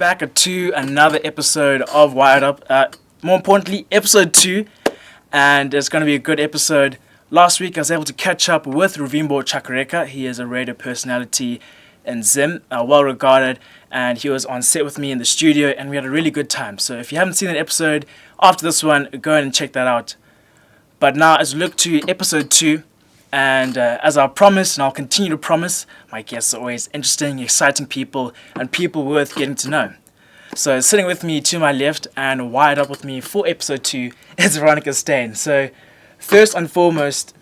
back to another episode of Wir'd Up. More importantly, episode 2, and it's going to be a good episode. Last week, I was able to catch up with Veronika. He is a radio personality in Zim, well regarded, and he was on set with me in the studio, and we had a really good time. So if you haven't seen that episode after this one, go ahead and check that out. But now, as we look to episode 2, and as I promised, and I'll continue to promise, my guests are always interesting, exciting people, and people worth getting to know. So sitting with me to my left and wired up with me for episode 2 is Veronika Steyn. So first and first,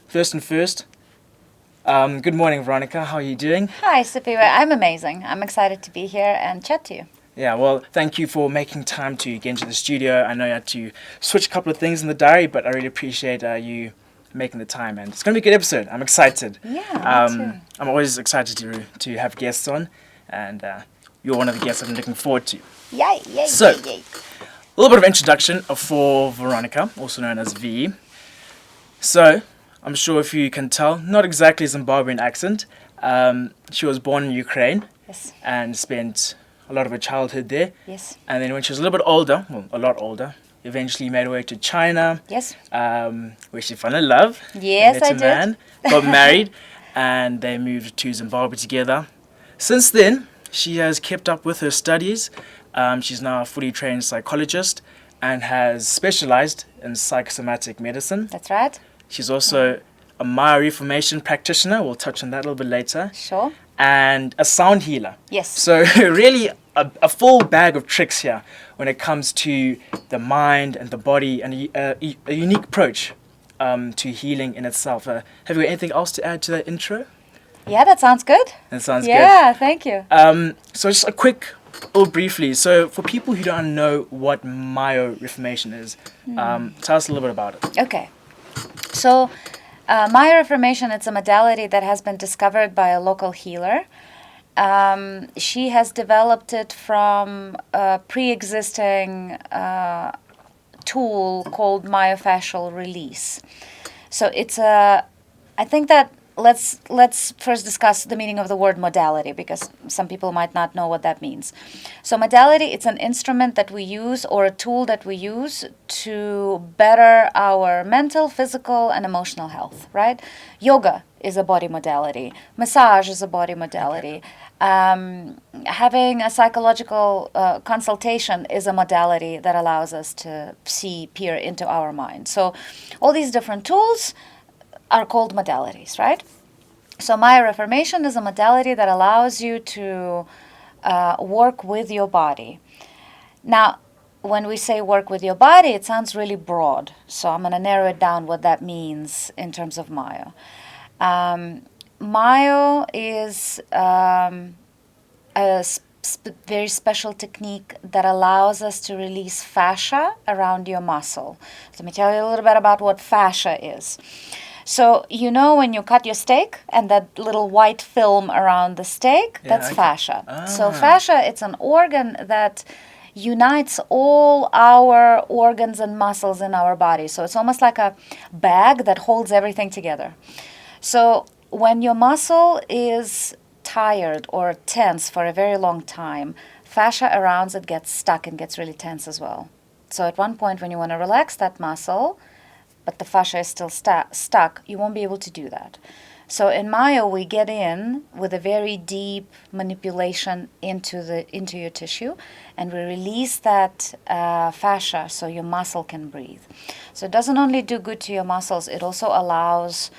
good morning, Veronika. How are you doing? Hi, Sipiwe. I'm amazing. I'm excited to be here and chat to you. Yeah, well, thank you for making time to get into the studio. I know you had to switch a couple of things in the diary, but I really appreciate you making the time, and it's going to be a good episode. I'm excited. Yeah, me too. I'm always excited to have guests on, and you're one of the guests I've been looking forward to. Yay. So, a little bit of introduction for Veronika, also known as V. So, I'm sure if you can tell, not exactly Zimbabwean accent. She was born in Ukraine. Yes. And spent a lot of her childhood there. Yes. And then when she was a little bit older, well, a lot older, eventually made her way to China. Yes. Where she fell in love. Yes, met I a man, got married, and they moved to Zimbabwe together. Since then, she has kept up with her studies. She's now a fully trained psychologist and has specialized in psychosomatic medicine. That's right. She's also a Reformation practitioner. We'll touch on that a little bit later. Sure. And a sound healer. Yes. So really a full bag of tricks here when it comes to the mind and the body, and a unique approach to healing in itself. Have you got anything else to add to that intro? Yeah, that sounds good. That sounds good. Yeah, thank you. So just a quick, briefly. So for people who don't know what Reformation is, tell us a little bit about it. Okay. So, Reformation, it's a modality that has been discovered by a local healer. She has developed it from a pre-existing tool called myofascial release. So I think that let's first discuss the meaning of the word modality, because some people might not know what that means. So modality, it's an instrument that we use, or a tool that we use to better our mental, physical, and emotional health, right? Yoga is a body modality. Massage is a body modality. Having a psychological consultation is a modality that allows us to peer into our mind. So all these different tools are called modalities, right? So Reformation is a modality that allows you to work with your body. Now, when we say work with your body, it sounds really broad. So I'm going to narrow it down what that means in terms of Myo. Myo is a very special technique that allows us to release fascia around your muscle. So let me tell you a little bit about what fascia is. So, you know when you cut your steak and that little white film around the steak, that's fascia. So fascia, it's an organ that unites all our organs and muscles in our body. So it's almost like a bag that holds everything together. So when your muscle is tired or tense for a very long time, fascia around it gets stuck and gets really tense as well. So at one point when you want to relax that muscle, but the fascia is still stuck, you won't be able to do that. So in Myo, we get in with a very deep manipulation into your tissue, and we release that fascia so your muscle can breathe. So it doesn't only do good to your muscles, it also allows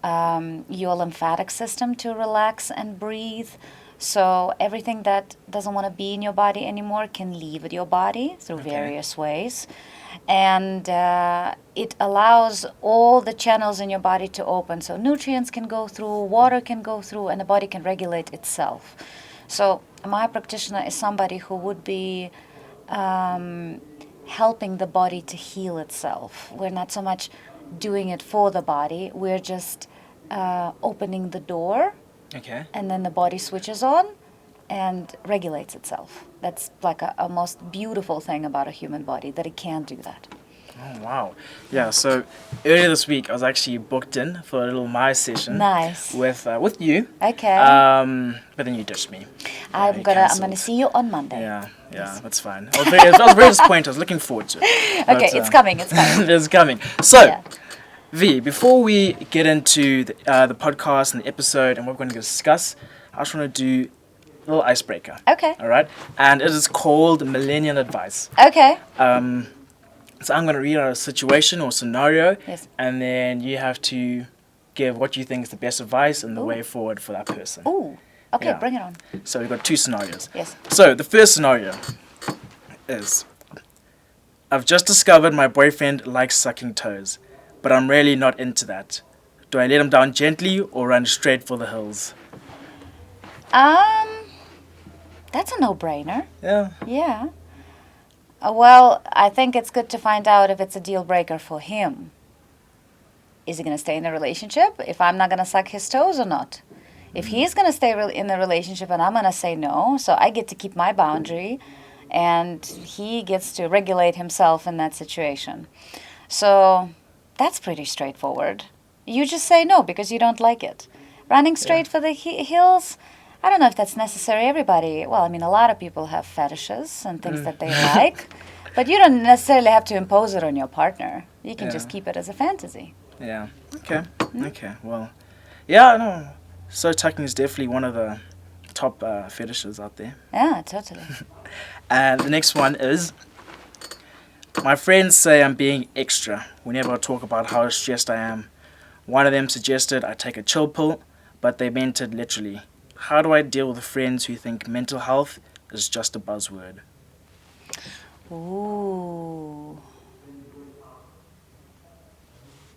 your lymphatic system to relax and breathe. So everything that doesn't want to be in your body anymore can leave your body through various ways. And it allows all the channels in your body to open. So nutrients can go through, water can go through, and the body can regulate itself. So my practitioner is somebody who would be helping the body to heal itself. We're not so much doing it for the body, we're just opening the door. Okay. And then the body switches on and regulates itself. That's like a most beautiful thing about a human body, that it can do that. Oh, wow. Yeah, so earlier this week, I was actually booked in for a little My session. Nice. With you. Okay. But then you ditched me. I'm You gonna cancelled. see you on Monday. Yeah, that's fine. I was very disappointed. I was looking forward to it. Okay, it's coming. It's coming. It's coming. So, Yeah. V, before we get into the podcast and the episode and what we're going to discuss, I just want to do a little icebreaker. Okay. All right? And it is called Millennial Advice. Okay. So I'm going to read out a situation or scenario, Yes. and then you have to give what you think is the best advice and the Ooh. way forward for that person. Ooh. Okay, Yeah. bring it on. So we've got two scenarios. Yes. So the first scenario is, I've just discovered my boyfriend likes sucking toes, but I'm really not into that. Do I let him down gently or run straight for the hills? That's a no-brainer. Yeah. Yeah. Well, I think it's good to find out if it's a deal breaker for him. Is he going to stay in the relationship if I'm not going to suck his toes or not? If he's going to stay in the relationship and I'm going to say no, so I get to keep my boundary and he gets to regulate himself in that situation. So that's pretty straightforward. You just say no because you don't like it. Running straight for the hills, I don't know if that's necessary. Everybody, well, I mean, a lot of people have fetishes and things that they like, but you don't necessarily have to impose it on your partner. You can just keep it as a fantasy. Yeah. Okay. Okay. Well, yeah, no. So tucking is definitely one of the top fetishes out there. Yeah, totally. And the next one is, my friends say I'm being extra whenever I talk about how stressed I am. One of them suggested I take a chill pill, but they meant it literally. How do I deal with friends who think mental health is just a buzzword? Ooh.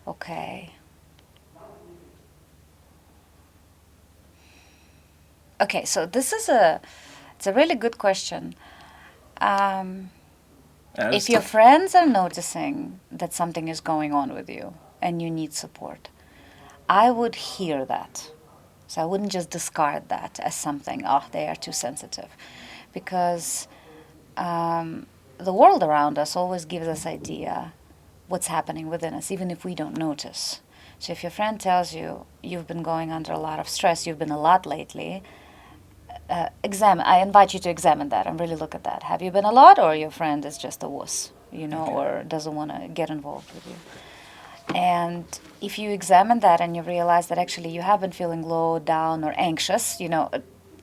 Okay. Okay, so it's a really good question. If your friends are noticing that something is going on with you and you need support, I would hear that. So I wouldn't just discard that as something, they are too sensitive. Because the world around us always gives us idea what's happening within us, even if we don't notice. So if your friend tells you you've been going under a lot of stress, you've been a lot lately, I invite you to examine that and really look at that. Have you been a lot, or your friend is just a wuss, or doesn't want to get involved with you? And if you examine that and you realize that actually you have been feeling low, down, or anxious,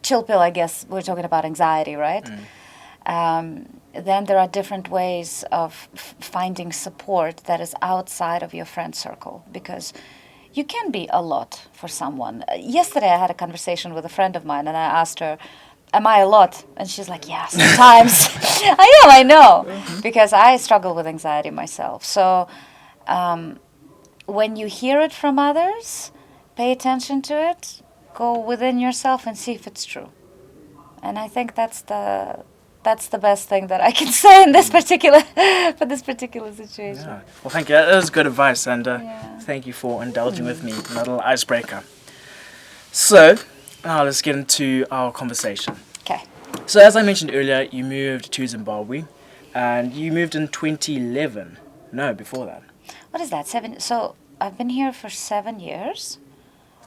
chill pill, I guess we're talking about anxiety, right? Then there are different ways of finding support that is outside of your friend circle, because you can be a lot for someone. Yesterday I had a conversation with a friend of mine and I asked her, am I a lot? And she's like, yeah, sometimes. I know, because I struggle with anxiety myself. So when you hear it from others, pay attention to it, go within yourself and see if it's true. And I think that's the best thing that I can say in this particular situation. Yeah. Well, thank you. That was good advice, and thank you for indulging with me in a little icebreaker. So, now let's get into our conversation. Okay. So, as I mentioned earlier, you moved to Zimbabwe, and you moved in 2011. No, before that. What is that? So I've been here for 7 years.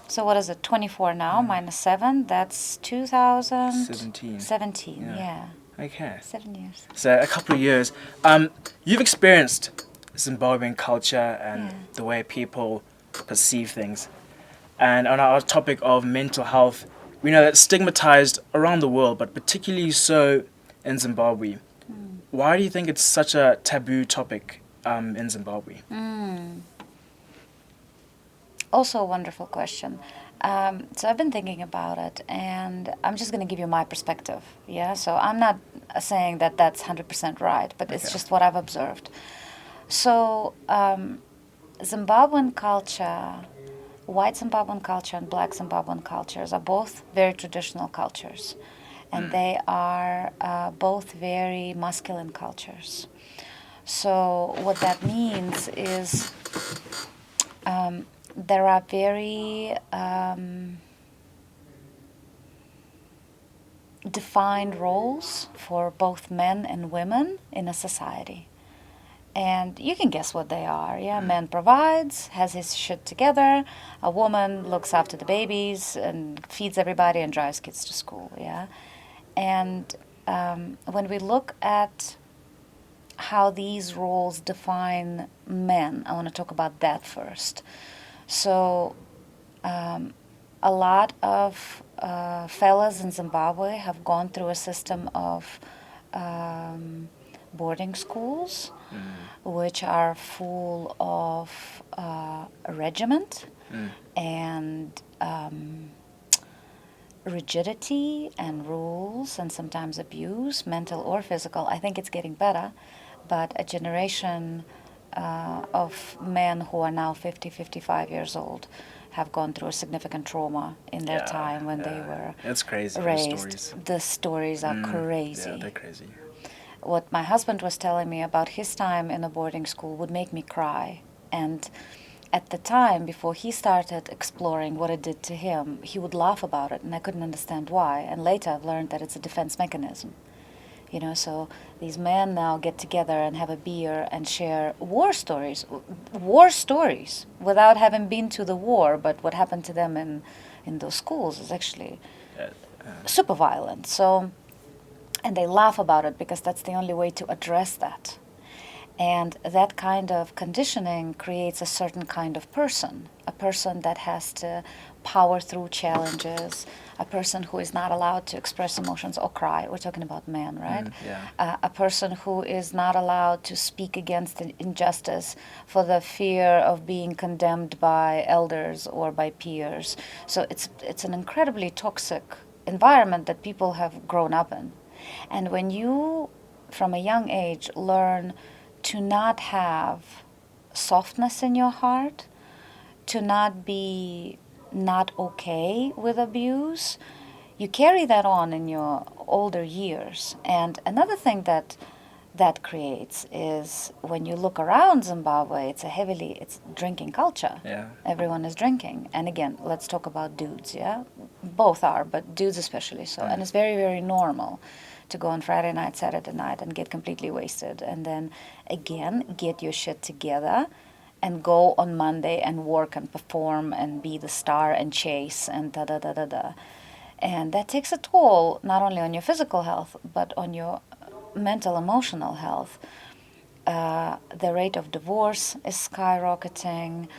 So what is it? 24 now minus 7. That's 2017. 17. Yeah. Okay. 7 years. So a couple of years. You've experienced Zimbabwean culture and the way people perceive things. And on our topic of mental health, we know that's stigmatized around the world, but particularly so in Zimbabwe. Why do you think it's such a taboo topic in Zimbabwe? Also a wonderful question. So I've been thinking about it, and I'm just going to give you my perspective. Yeah, so I'm not saying that that's 100% right, but it's just what I've observed. So Zimbabwean culture, white Zimbabwean culture and black Zimbabwean cultures are both very traditional cultures, and they are both very masculine cultures. So what that means is there are very defined roles for both men and women in a society. And you can guess what they are. Yeah, man provides, has his shit together. A woman looks after the babies and feeds everybody and drives kids to school. Yeah, and when we look at how these roles define men, I want to talk about that first. So, a lot of fellas in Zimbabwe have gone through a system of boarding schools, which are full of regiment and rigidity and rules and sometimes abuse, mental or physical. I think it's getting better, but a generation of men who are now 50, 55 years old have gone through a significant trauma in their time when they were It's crazy. raised. The stories are crazy. Yeah, they're crazy. What my husband was telling me about his time in a boarding school would make me cry. And at the time, before he started exploring what it did to him, he would laugh about it, and I couldn't understand why. And later I've learned that it's a defense mechanism. You know, so these men now get together and have a beer and share war stories without having been to the war, but what happened to them in those schools is actually super violent. So, and they laugh about it because that's the only way to address that. And that kind of conditioning creates a certain kind of person, a person that has to power through challenges, a person who is not allowed to express emotions or cry. We're talking about men, right? A person who is not allowed to speak against an injustice for the fear of being condemned by elders or by peers. So it's an incredibly toxic environment that people have grown up in. And when you, from a young age, learn to not have softness in your heart, to not be not okay with abuse, you carry that on in your older years. And another thing that creates is when you look around Zimbabwe, it's drinking culture. Yeah. Everyone is drinking. And again, let's talk about dudes, yeah? Both are, but dudes especially so. And it's very, very normal to go on Friday night, Saturday night, and get completely wasted. And then again, get your shit together and go on Monday and work and perform and be the star and chase and da-da-da-da-da. And that takes a toll not only on your physical health, but on your mental, emotional health. The rate of divorce is skyrocketing.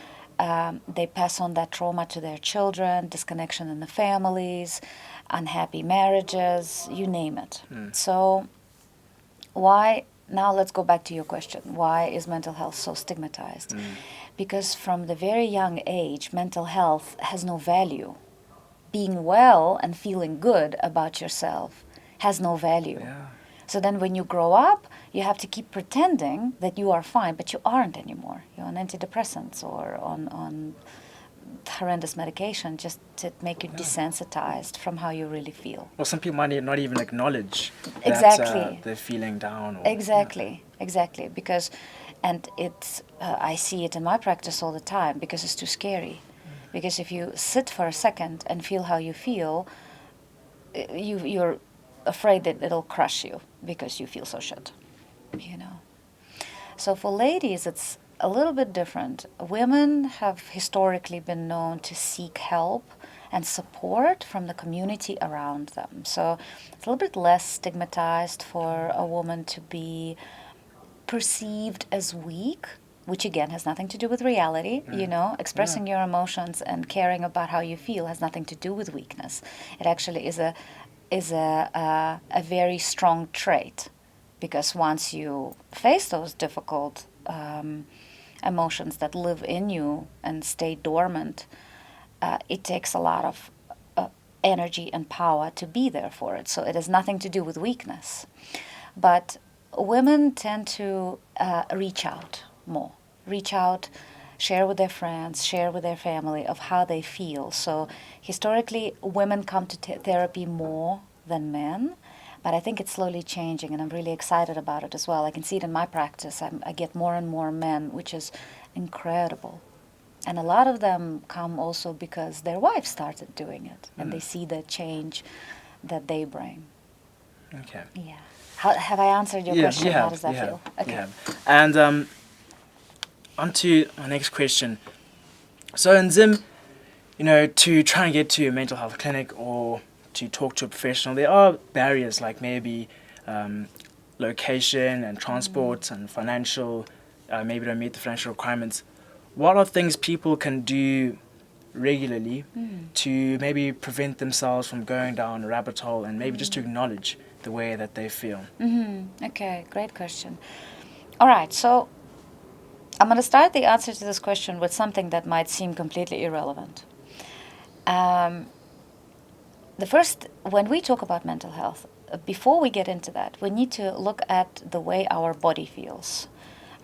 They pass on that trauma to their children, disconnection in the families, unhappy marriages, you name it. So why, now let's go back to your question, why is mental health so stigmatized? Because from the very young age, mental health has no value. Being well and feeling good about yourself has no value. Yeah. So then when you grow up, you have to keep pretending that you are fine, but you aren't anymore. You're on antidepressants or on horrendous medication just to make you desensitized from how you really feel. Well, some people might not even acknowledge that Exactly. they're feeling down. Or, Exactly. Because, and it's, I see it in my practice all the time because it's too scary. Because if you sit for a second and feel how you feel, you're afraid that it'll crush you because you feel so shit, you know. So for ladies, it's a little bit different. Women have historically been known to seek help and support from the community around them. So it's a little bit less stigmatized for a woman to be perceived as weak, which again has nothing to do with reality. You know, expressing your emotions and caring about how you feel has nothing to do with weakness. It actually is a very strong trait, because once you face those difficult emotions that live in you and stay dormant, it takes a lot of energy and power to be there for it. So it has nothing to do with weakness. But women tend to reach out more, share with their friends, share with their family of how they feel. So historically, women come to therapy more than men, but I think it's slowly changing, and I'm really excited about it as well. I can see it in my practice. I get more and more men, which is incredible. And a lot of them come also because their wives started doing it, and they see the change that they bring. Okay. Yeah. Have I answered your question? How does that feel? Okay. You have. And on to our next question. So in Zim, to try and get to a mental health clinic or to talk to a professional, there are barriers like maybe location and transport and financial, maybe don't meet the financial requirements. What are things people can do regularly to maybe prevent themselves from going down a rabbit hole and maybe just to acknowledge the way that they feel? Okay, great question. All right, so I'm going to start the answer to this question with something that might seem completely irrelevant. When we talk about mental health, before we get into that, we need to look at the way our body feels.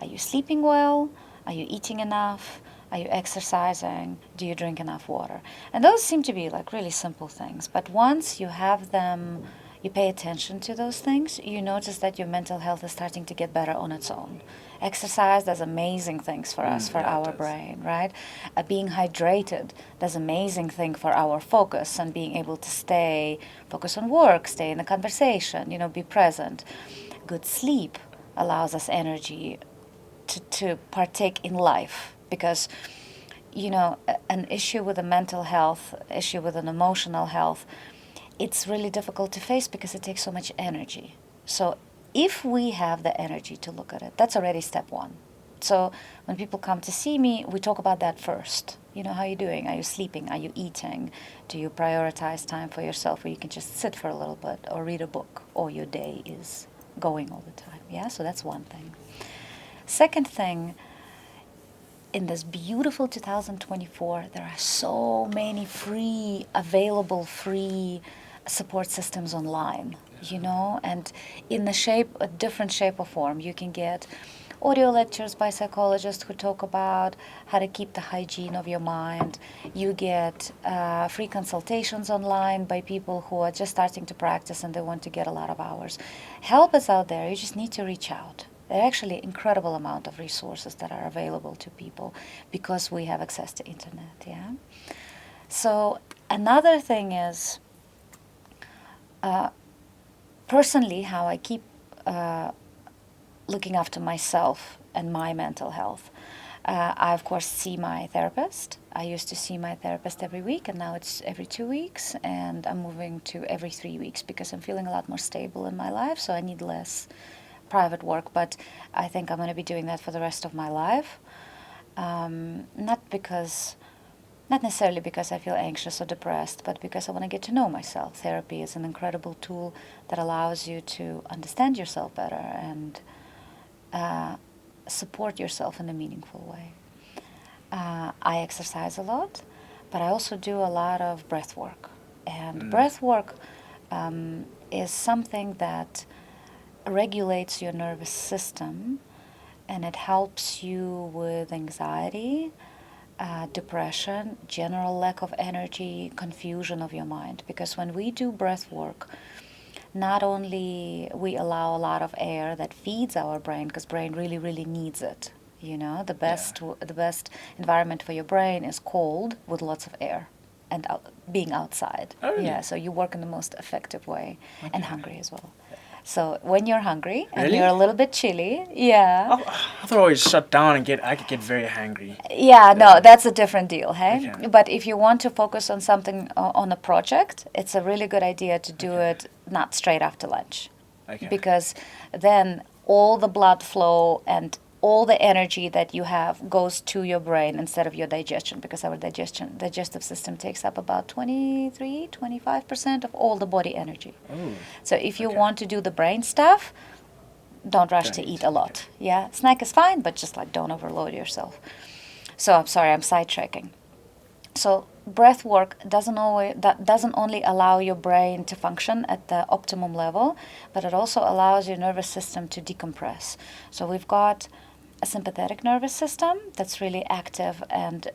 Are you sleeping well? Are you eating enough? Are you exercising? Do you drink enough water? And those seem to be like really simple things. But once you have them, you pay attention to those things, you notice that your mental health is starting to get better on its own. Exercise does amazing things for us, for our brain, right? Being hydrated does amazing thing for our focus and being able to focus on work, stay in the conversation, be present. Good sleep allows us energy to partake in life, because an issue with a mental health, issue with an emotional health, it's really difficult to face because it takes so much energy. So if we have the energy to look at it, that's already step one. So when people come to see me, we talk about that first. How are you doing? Are you sleeping? Are you eating? Do you prioritize time for yourself where you can just sit for a little bit or read a book, or your day is going all the time? Yeah, so that's one thing. Second thing, in this beautiful 2024, there are so many available free support systems online, and in a different shape or form. You can get audio lectures by psychologists who talk about how to keep the hygiene of your mind. You get free consultations online by people who are just starting to practice and they want to get a lot of hours. Help is out there. You just need to reach out. There are actually an incredible amount of resources that are available to people because we have access to internet, yeah? So another thing is, personally, how I keep looking after myself and my mental health. I, of course, see my therapist. I used to see my therapist every week, and now it's every 2 weeks, and I'm moving to every 3 weeks because I'm feeling a lot more stable in my life, so I need less private work, but I think I'm going to be doing that for the rest of my life. Not necessarily because I feel anxious or depressed, but because I want to get to know myself. Therapy is an incredible tool that allows you to understand yourself better and support yourself in a meaningful way. I exercise a lot, but I also do a lot of breath work. And breath work is something that regulates your nervous system, and it helps you with anxiety, depression, general lack of energy, confusion of your mind. Because when we do breath work, not only we allow a lot of air that feeds our brain, because brain really, really needs it. The best environment for your brain is cold with lots of air and being outside. Oh, really? Yeah, so you work in the most effective way, and hungry as well. So when you're hungry and Really? you're a little bit chilly, yeah. I thought I always shut down and I could get very hangry. Yeah, no, that's a different deal, hey? Okay. But if you want to focus on something, on a project, it's a really good idea to do it not straight after lunch. Okay. Because then all the blood flow and all the energy that you have goes to your brain instead of your digestion, because our digestive system takes up about 25% of all the body energy. Oh, So if you want to do the brain stuff, don't rush to eat a lot. Yeah, snack is fine, but just don't overload yourself. So I'm sorry, I'm sidetracking. So breath work doesn't only allow your brain to function at the optimum level, but it also allows your nervous system to decompress. So we've got a sympathetic nervous system that's really active, and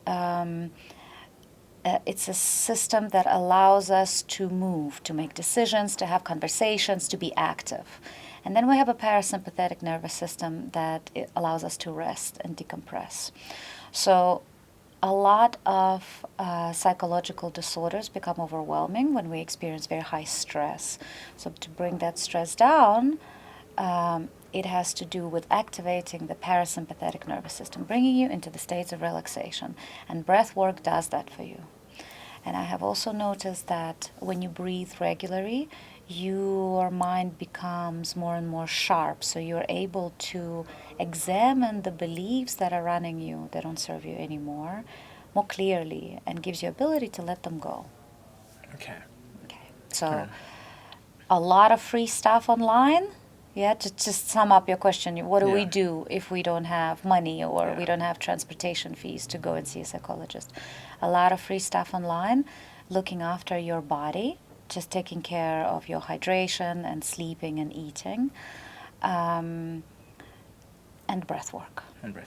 it's a system that allows us to move, to make decisions, to have conversations, to be active. And then we have a parasympathetic nervous system that allows us to rest and decompress. So a lot of psychological disorders become overwhelming when we experience very high stress. So to bring that stress down, it has to do with activating the parasympathetic nervous system, bringing you into the states of relaxation. And breath work does that for you. And I have also noticed that when you breathe regularly, your mind becomes more and more sharp. So you're able to examine the beliefs that are running you, that don't serve you anymore, more clearly, and gives you ability to let them go. Okay. Okay. So a lot of free stuff online. Yeah, to just sum up your question, what do we do if we don't have money or we don't have transportation fees to go and see a psychologist? A lot of free stuff online, looking after your body, just taking care of your hydration and sleeping and eating, and breath work.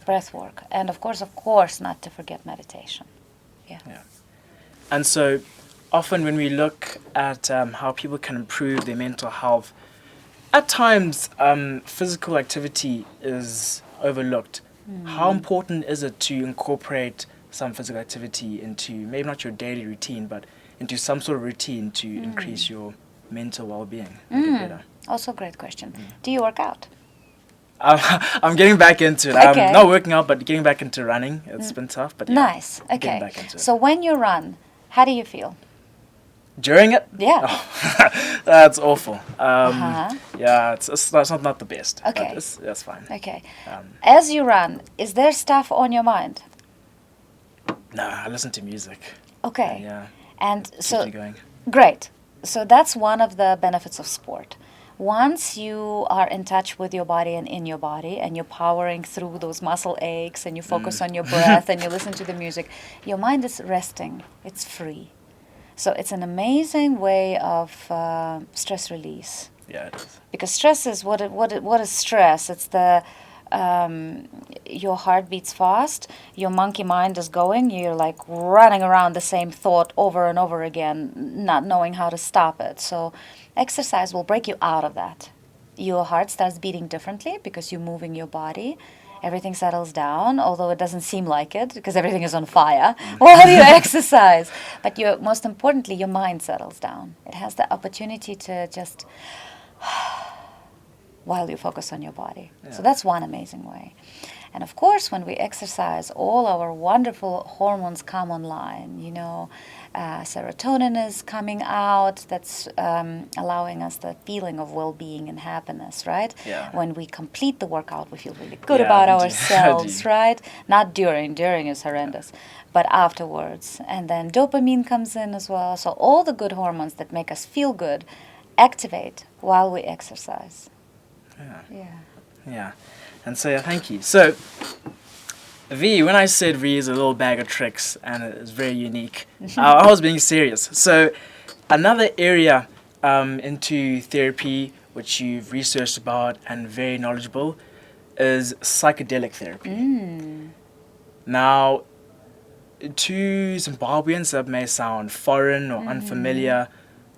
Breath work. And of course, not to forget meditation. Yeah. And so often when we look at how people can improve their mental health, at times, physical activity is overlooked. How important is it to incorporate some physical activity into, maybe not your daily routine, but into some sort of routine to increase your mental well-being, make it better? Also a great question. Do you work out? I'm getting back into it. Okay. I'm not working out, but getting back into running. It's been tough, but Nice. Okay. getting back into it. So when you run, how do you feel? During it? Yeah. Oh, that's awful. Yeah, it's not the best. Okay. But that's fine. Okay. As you run, is there stuff on your mind? No, I listen to music. Okay. Yeah. And so, Keeps me going. great. So that's one of the benefits of sport. Once you are in touch with your body and in your body, and you're powering through those muscle aches, and you focus on your breath, and you listen to the music, your mind is resting. It's free. So it's an amazing way of stress release. Yeah, it is. Because stress is what is stress? It's the your heart beats fast, your monkey mind is going, you're like running around the same thought over and over again, not knowing how to stop it. So exercise will break you out of that. Your heart starts beating differently because you're moving your body. Everything settles down, although it doesn't seem like it because everything is on fire while you exercise. But most importantly, your mind settles down. It has the opportunity to just while you focus on your body. Yeah. So that's one amazing way. And of course, when we exercise, all our wonderful hormones come online. You know, serotonin is coming out. That's allowing us the feeling of well-being and happiness, right? Yeah. When we complete the workout, we feel really good about ourselves, right? Not during. During is horrendous. But afterwards. And then dopamine comes in as well. So all the good hormones that make us feel good activate while we exercise. Yeah. And so, thank you. So, V, when I said V is a little bag of tricks and it is very unique, I was being serious. So, another area into therapy, which you've researched about and very knowledgeable, is psychedelic therapy. Now, to Zimbabweans, that may sound foreign or unfamiliar.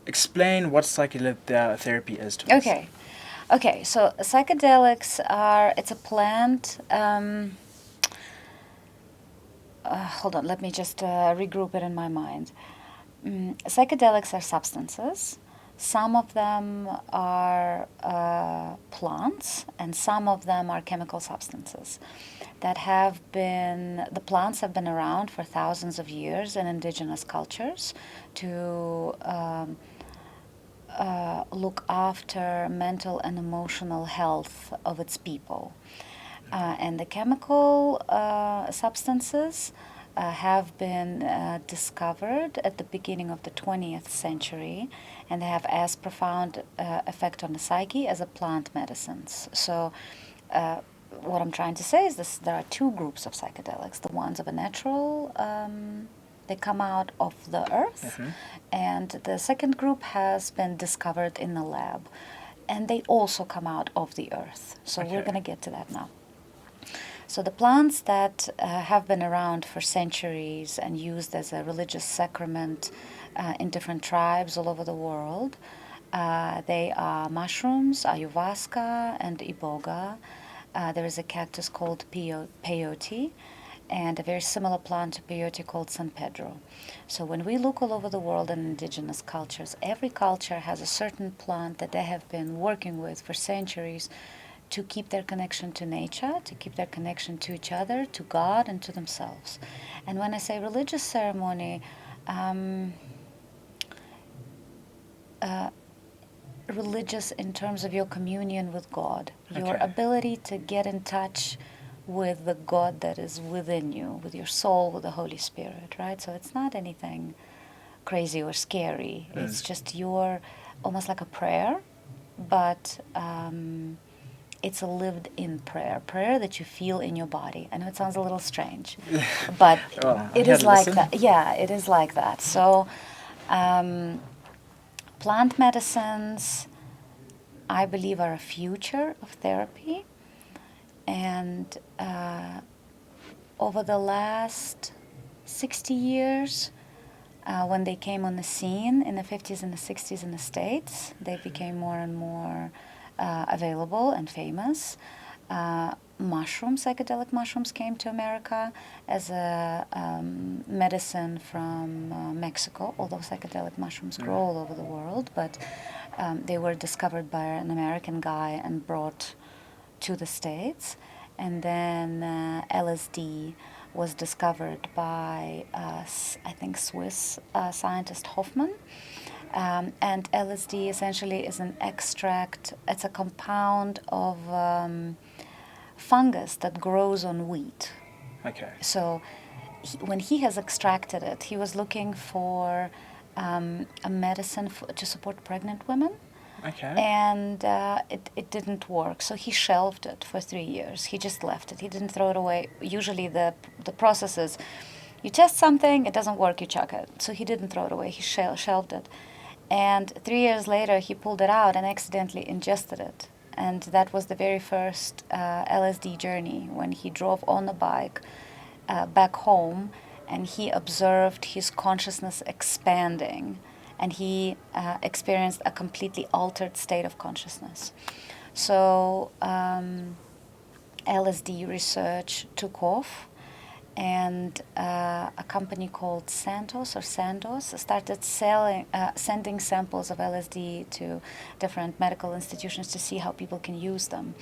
Explain what psychedelic therapy is to us. Okay, so psychedelics it's a plant. Hold on, let me just regroup it in my mind. Psychedelics are substances. Some of them are plants, and some of them are chemical substances that the plants have been around for thousands of years in indigenous cultures to look after mental and emotional health of its people. And the chemical substances have been discovered at the beginning of the 20th century, and they have as profound effect on the psyche as a plant medicines. So what I'm trying to say is there are two groups of psychedelics. The ones of a natural they come out of the earth, and the second group has been discovered in the lab, and they also come out of the earth. So we're going to get to that now. So the plants that have been around for centuries and used as a religious sacrament in different tribes all over the world, they are mushrooms, ayahuasca, and iboga. There is a cactus called peyote. and a very similar plant to peyote called San Pedro. So when we look all over the world in indigenous cultures, every culture has a certain plant that they have been working with for centuries to keep their connection to nature, to keep their connection to each other, to God, and to themselves. And when I say religious ceremony, religious in terms of your communion with God, your Okay. ability to get in touch with the God that is within you, with your soul, with the Holy Spirit, right? So it's not anything crazy or scary. It's just your, almost like a prayer, but it's a lived-in prayer that you feel in your body. I know it sounds a little strange, but it is like that. Yeah, it is like that. So plant medicines, I believe, are a future of therapy. And over the last 60 years, when they came on the scene in the 50s and the 60s in the States, they became more and more available and famous. Psychedelic mushrooms came to America as a medicine from Mexico, although psychedelic mushrooms grow all over the world, but they were discovered by an American guy and brought to the States. And then LSD was discovered by, I think, Swiss scientist Hoffman. And LSD essentially is an extract, it's a compound of fungus that grows on wheat. Okay. So when he has extracted it, he was looking for a medicine to support pregnant women. Okay. And it didn't work, so he shelved it for 3 years. He just left it. He didn't throw it away. Usually the process is, you test something, it doesn't work, you chuck it. So he didn't throw it away. He shelved it. And 3 years later, he pulled it out and accidentally ingested it. And that was the very first LSD journey, when he drove on a bike back home, and he observed his consciousness expanding, and he experienced a completely altered state of consciousness. So LSD research took off, and a company called Sandoz started sending samples of LSD to different medical institutions to see how people can use them.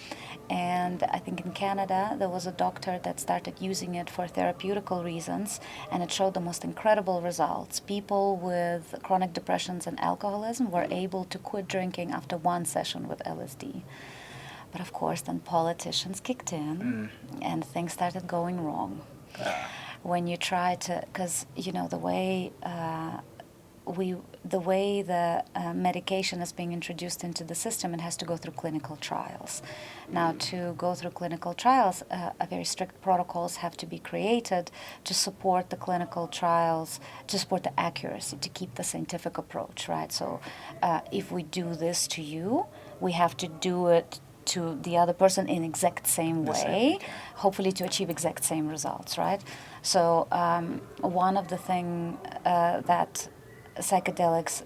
And I think in Canada there was a doctor that started using it for therapeutical reasons, and it showed the most incredible results. People with chronic depressions and alcoholism were able to quit drinking after one session with LSD. But of course, then politicians kicked in, and things started going wrong. When you try to, because the way the medication is being introduced into the system, it has to go through clinical trials. Now, to go through clinical trials, a very strict protocols have to be created to support the clinical trials, to support the accuracy, to keep the scientific approach, right? So, if we do this to you, we have to do it to the other person in exact same way, hopefully to achieve exact same results, right? So one of the thing that psychedelics,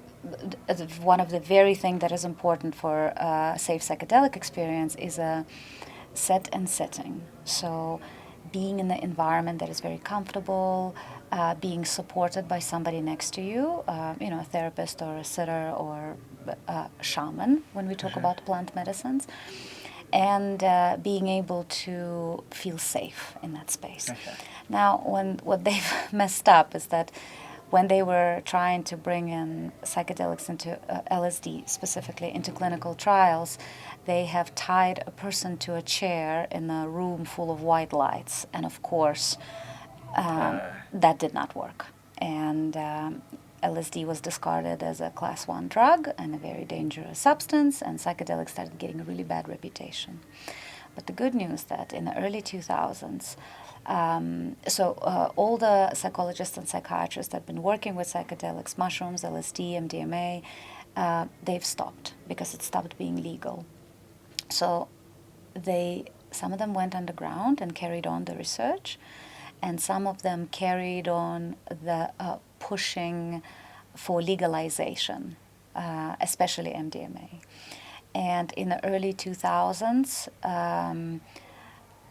one of the very thing that is important for a safe psychedelic experience is a set and setting. So being in the environment that is very comfortable, being supported by somebody next to you, a therapist or a sitter or a shaman when we talk about plant medicines, and being able to feel safe in that space. Okay. Now, what they've messed up is that when they were trying to bring in psychedelics into LSD specifically into clinical trials, they have tied a person to a chair in a room full of white lights, and of course that did not work. And LSD was discarded as a class 1 drug and a very dangerous substance, and psychedelics started getting a really bad reputation. But the good news that in the early 2000s, all the psychologists and psychiatrists that have been working with psychedelics, mushrooms, LSD, MDMA, they've stopped because it stopped being legal. So some of them went underground and carried on the research, and some of them carried on the pushing for legalization, especially MDMA. And in the early 2000s,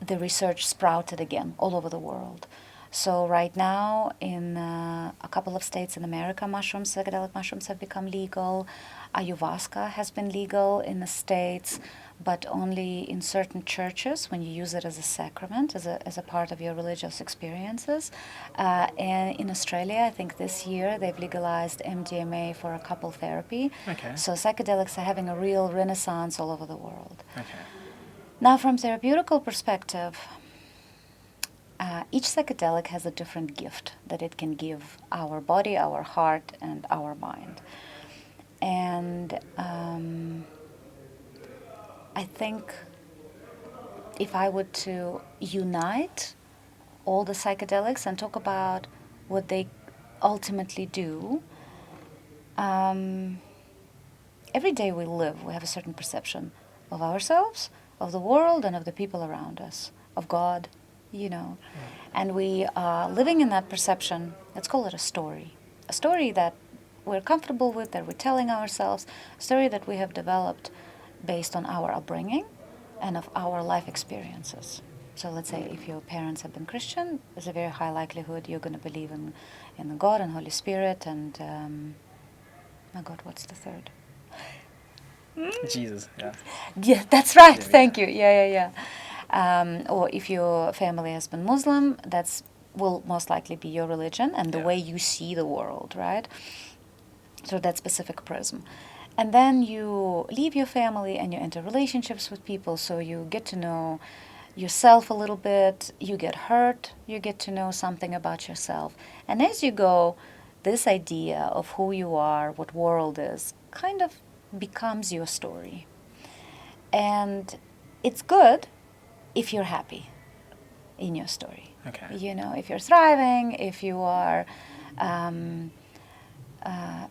the research sprouted again all over the world. So right now, in a couple of states in America, psychedelic mushrooms have become legal. Ayahuasca has been legal in the States, but only in certain churches when you use it as a sacrament, as a part of your religious experiences. And in Australia, I think this year, they've legalized MDMA for a couple therapy. Okay. So psychedelics are having a real renaissance all over the world. Okay. Now, from therapeutical perspective, each psychedelic has a different gift that it can give our body, our heart, and our mind. And I think if I were to unite all the psychedelics and talk about what they ultimately do, every day we live, we have a certain perception of ourselves, of the world, and of the people around us, of God, you know. And we are living in that perception. Let's call it a story that we're comfortable with, that we're telling ourselves, a story that we have developed based on our upbringing and of our life experiences. So let's say if your parents have been Christian, there's a very high likelihood you're going to believe in God and Holy Spirit and, my God, what's the third? Jesus, yeah. Yeah, that's right. Yeah, Thank you. Yeah. Or if your family has been Muslim, will most likely be your religion and the way you see the world, right? So that specific prism. And then you leave your family and you enter relationships with people, so you get to know yourself a little bit, you get hurt, you get to know something about yourself. And as you go, this idea of who you are, what world is, kind of becomes your story. And it's good if you're happy in your story. Okay. You know, if you're thriving, if you are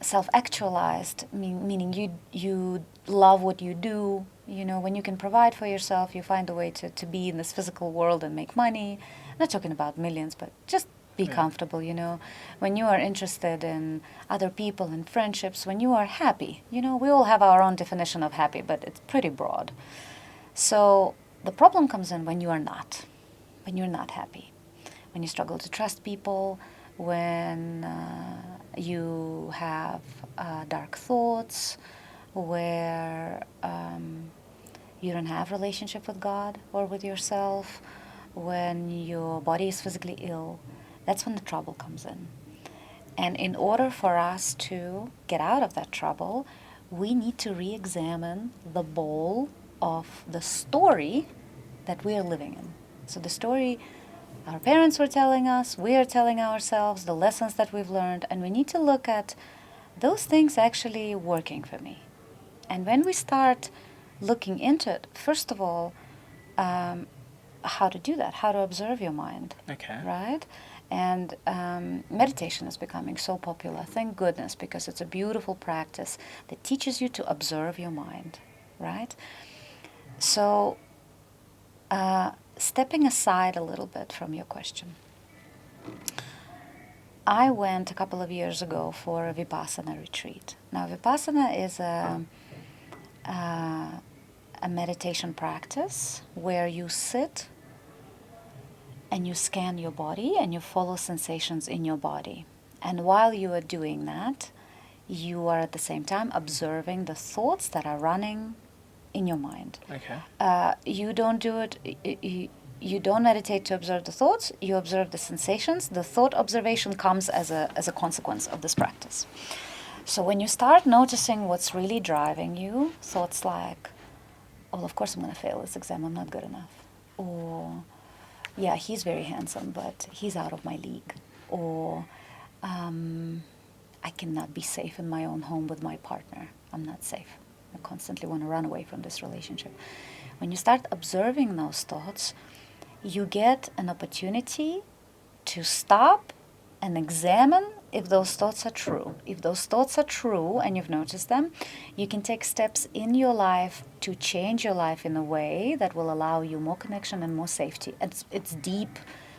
self-actualized, meaning you love what you do. You know, when you can provide for yourself, you find a way to be in this physical world and make money. I'm not talking about millions, but just be comfortable, you know. When you are interested in other people and friendships, when you are happy, you know, we all have our own definition of happy, but it's pretty broad. So the problem comes in when you're not happy, when you struggle to trust people, when you have dark thoughts, where you don't have relationship with God or with yourself, when your body is physically ill. That's when the trouble comes in. And in order for us to get out of that trouble, we need to re-examine the bowl of the story that we are living in. So the story our parents were telling us, we are telling ourselves, the lessons that we've learned, and we need to look at those things actually working for me. And when we start looking into it, first of all, how to do that, how to observe your mind, right? And meditation is becoming so popular, thank goodness, because it's a beautiful practice that teaches you to observe your mind, right? So, stepping aside a little bit from your question, I went a couple of years ago for a Vipassana retreat. Now, Vipassana is a meditation practice where you sit and you scan your body and you follow sensations in your body. And while you are doing that, you are at the same time observing the thoughts that are running in your mind. You don't do it, you don't meditate to observe the thoughts, you observe the sensations. The thought observation comes as a consequence of this practice. So when you start noticing what's really driving you, thoughts like, oh, of course I'm going to fail this exam, I'm not good enough. Or, yeah, he's very handsome, but he's out of my league. Or, I cannot be safe in my own home with my partner. I'm not safe. I constantly want to run away from this relationship. When you start observing those thoughts, you get an opportunity to stop and examine if those thoughts are true. If those thoughts are true and you've noticed them, you can take steps in your life to change your life in a way that will allow you more connection and more safety. It's deep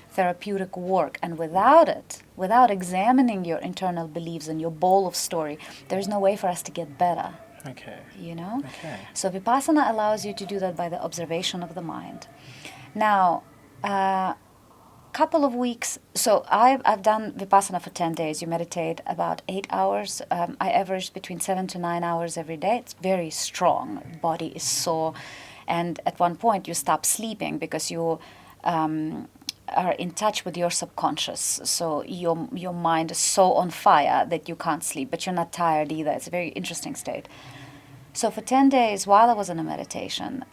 therapeutic work, and without it, without examining your internal beliefs and your bowl of story, there's no way for us to get better. You know? So Vipassana allows you to do that by the observation of the mind. Now, couple of weeks. So I've done Vipassana for 10 days. You meditate about 8 hours. I average between 7 to 9 hours every day. It's very strong. Body is sore. And at one point you stop sleeping because you are in touch with your subconscious. So your mind is so on fire that you can't sleep, but you're not tired either. It's a very interesting state. So for 10 days, while I was in a meditation,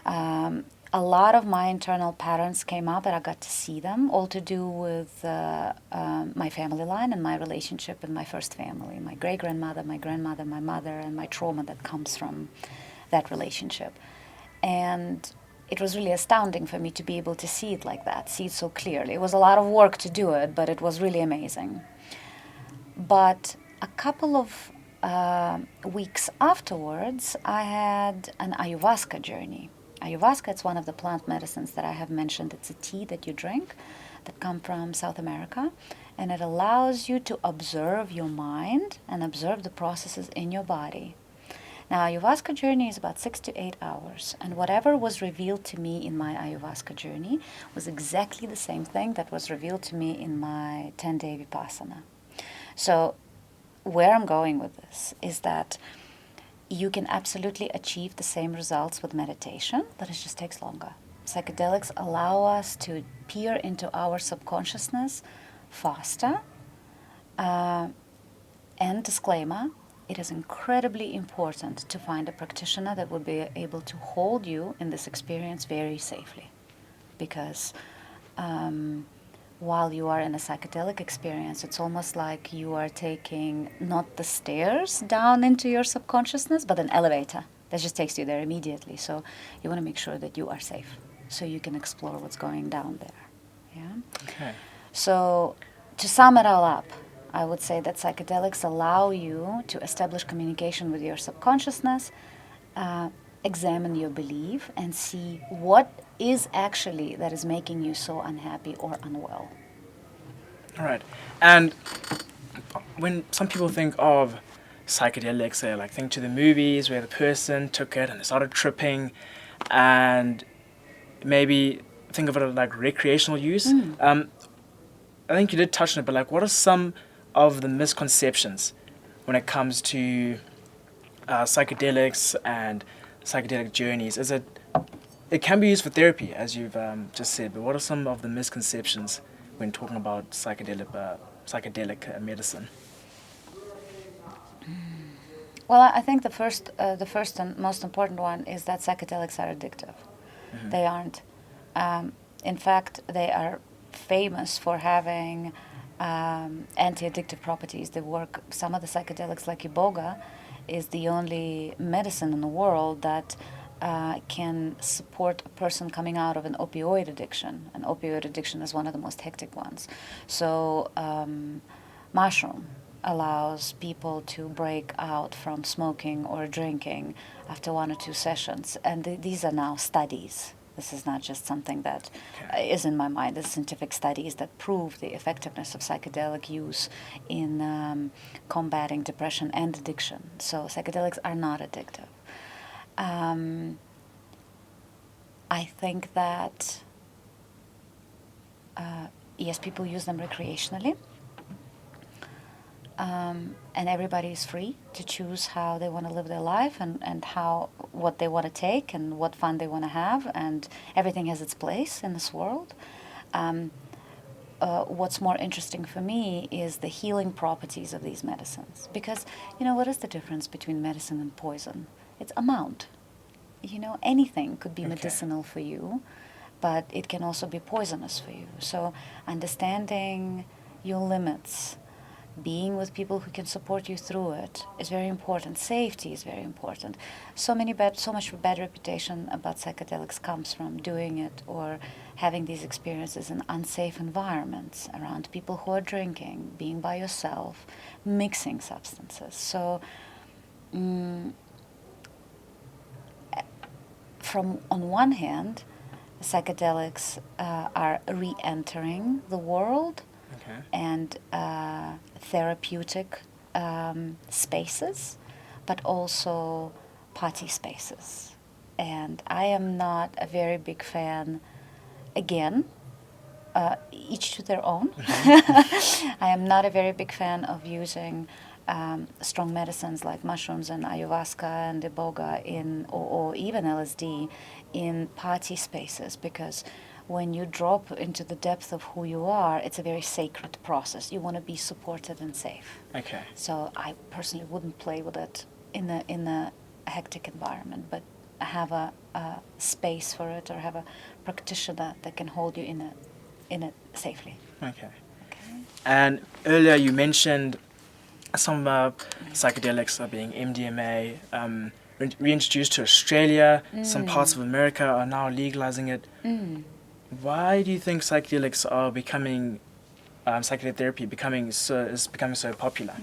a lot of my internal patterns came up and I got to see them, all to do with my family line and my relationship with my first family, my great-grandmother, my grandmother, my mother, and my trauma that comes from that relationship. And it was really astounding for me to be able to see it like that, see it so clearly. It was a lot of work to do it, but it was really amazing. But a couple of weeks afterwards, I had an ayahuasca journey. Ayahuasca, it's one of the plant medicines that I have mentioned. It's a tea that you drink that come from South America, and it allows you to observe your mind and observe the processes in your body. Now, ayahuasca journey is about 6 to 8 hours, and whatever was revealed to me in my ayahuasca journey was exactly the same thing that was revealed to me in my 10-day Vipassana. So where I'm going with this is that you can absolutely achieve the same results with meditation, but it just takes longer. Psychedelics allow us to peer into our subconsciousness faster. And disclaimer, it is incredibly important to find a practitioner that will be able to hold you in this experience very safely. Because while you are in a psychedelic experience, it's almost like you are taking not the stairs down into your subconsciousness, but an elevator that just takes you there immediately. So you want to make sure that you are safe so you can explore what's going down there. Yeah. Okay. So to sum it all up, I would say that psychedelics allow you to establish communication with your subconsciousness, examine your belief, and see what is actually that is making you so unhappy or unwell. All right. And when some people think of psychedelics, they like think to the movies where the person took it and they started tripping, and maybe think of it as like recreational use. I think you did touch on it, but like, what are some of the misconceptions when it comes to psychedelics and psychedelic journeys? Is it can be used for therapy, as you've just said, but what are some of the misconceptions when talking about psychedelic medicine? Well, I think the first and most important one is that psychedelics are addictive. Mm-hmm. They aren't. In fact, they are famous for having anti-addictive properties. They work. Some of the psychedelics, like iboga, is the only medicine in the world that can support a person coming out of an opioid addiction. An opioid addiction is one of the most hectic ones. So mushroom allows people to break out from smoking or drinking after 1 or 2 sessions. And these are now studies. This is not just something that is in my mind. There's scientific studies that prove the effectiveness of psychedelic use in combating depression and addiction. So psychedelics are not addictive. I think that, yes, people use them recreationally. And everybody is free to choose how they want to live their life and what they want to take and what fun they want to have, and everything has its place in this world. What's more interesting for me is the healing properties of these medicines. Because, what is the difference between medicine and poison? It's amount. Anything could be medicinal for you, but it can also be poisonous for you. So understanding your limits, being with people who can support you through it is very important. Safety is very important. So much bad reputation about psychedelics comes from doing it or having these experiences in unsafe environments, around people who are drinking, being by yourself, mixing substances. So on one hand, psychedelics are re-entering the world and therapeutic spaces, but also party spaces. And I am not a very big fan again, each to their own. I am not a very big fan of using strong medicines like mushrooms and ayahuasca and iboga or even LSD in party spaces, because when you drop into the depth of who you are, it's a very sacred process. You want to be supported and safe. Okay. So I personally wouldn't play with it in a hectic environment, but have a space for it, or have a practitioner that can hold you in it safely. Okay. And earlier you mentioned some psychedelics are being MDMA reintroduced to Australia. Some parts of America are now legalizing it. Why do you think psychedelics are becoming, psychedelic therapy is becoming so popular?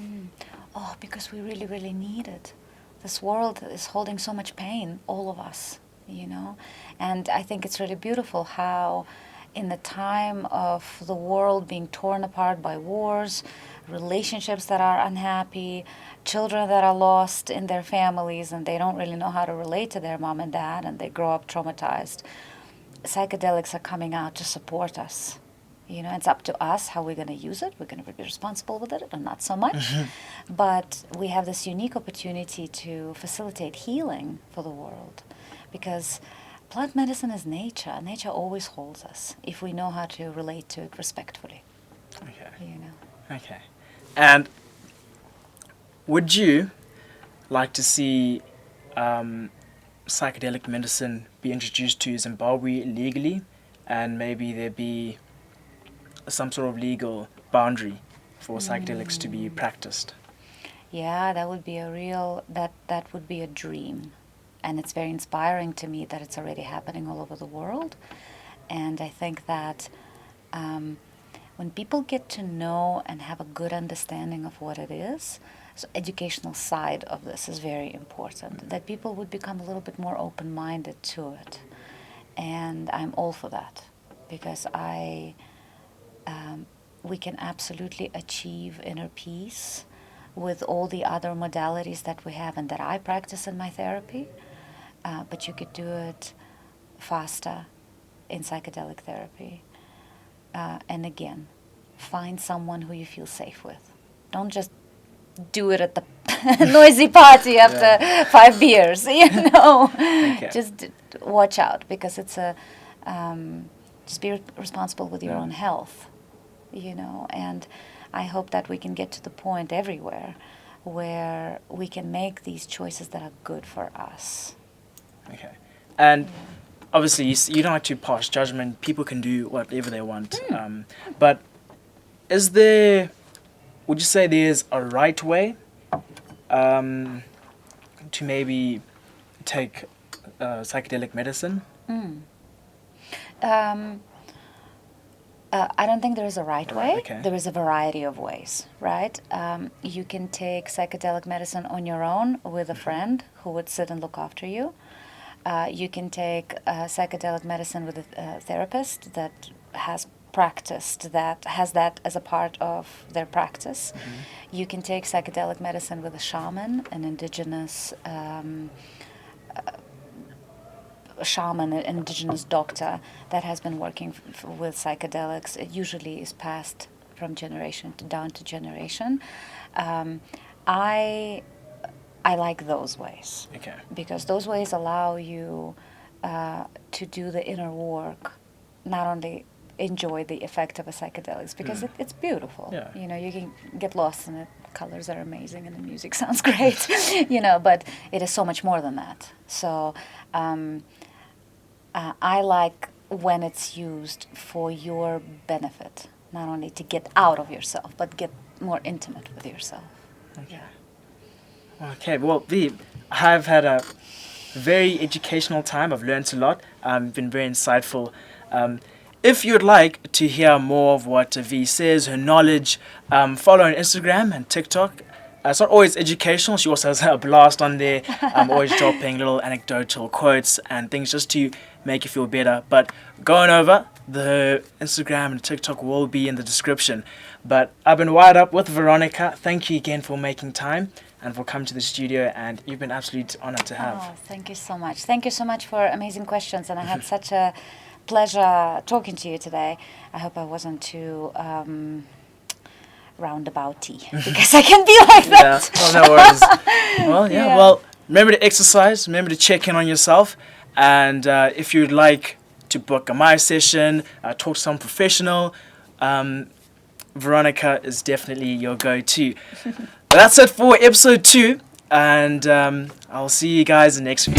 Oh, because we really, really need it. This world is holding so much pain, all of us, you know. And I think it's really beautiful how in the time of the world being torn apart by wars, relationships that are unhappy, children that are lost in their families and they don't really know how to relate to their mom and dad, and they grow up traumatized, psychedelics are coming out to support us. You know, it's up to us how we're going to use it. We're going to be responsible with it, or not so much. But we have this unique opportunity to facilitate healing for the world, because plant medicine is nature. Nature always holds us if we know how to relate to it respectfully. Okay. You know. Okay. And would you like to see psychedelic medicine be introduced to Zimbabwe legally, and maybe there be some sort of legal boundary for psychedelics to be practiced? Yeah, that would be that would be a dream. And it's very inspiring to me that it's already happening all over the world. And I think that when people get to know and have a good understanding of what it is, so educational side of this is very important, that people would become a little bit more open-minded to it. And I'm all for that, because we can absolutely achieve inner peace with all the other modalities that we have and that I practice in my therapy. But you could do it faster in psychedelic therapy. And again, find someone who you feel safe with. Don't just do it at the noisy party after 5 beers, you know. Okay. Just watch out, because it's just be responsible with your own health, you know. And I hope that we can get to the point everywhere where we can make these choices that are good for us. Okay. And obviously, you don't like to pass judgment. People can do whatever they want. But would you say there's a right way to maybe take psychedelic medicine? I don't think there is a right way. Okay. There is a variety of ways, right? You can take psychedelic medicine on your own with a friend who would sit and look after you. You can take psychedelic medicine with a therapist that has practiced, that has that as a part of their practice. You can take psychedelic medicine with a shaman, an indigenous indigenous doctor that has been working with psychedelics. It usually is passed from generation down to generation. I like those ways. Okay. Because those ways allow you to do the inner work, not only enjoy the effect of a psychedelics, because it's beautiful. Yeah. You know, you can get lost in it. Colors are amazing and the music sounds great, you know, but it is so much more than that. So I like when it's used for your benefit, not only to get out of yourself, but get more intimate with yourself. Okay. Okay, well, I've had a very educational time. I've learned a lot. Been very insightful. If you'd like to hear more of what V says, her knowledge, follow her on Instagram and TikTok. It's not always educational. She also has a blast on there. I'm always dropping little anecdotal quotes and things just to make you feel better. But going over, the Instagram and TikTok will be in the description. But I've been Wir'd Up with Veronika. Thank you again for making time and for coming to the studio, and you've been absolute honor to have. Oh, thank you so much. Thank you so much for amazing questions, and I had such a pleasure talking to you today. I hope I wasn't too roundabouty, because I can be like that. Yeah, well, no worries. Well, yeah, well, remember to exercise, remember to check in on yourself, and if you'd like to book a My session, talk to some professional, Veronika is definitely your go-to. But that's it for episode 2, and I'll see you guys next week.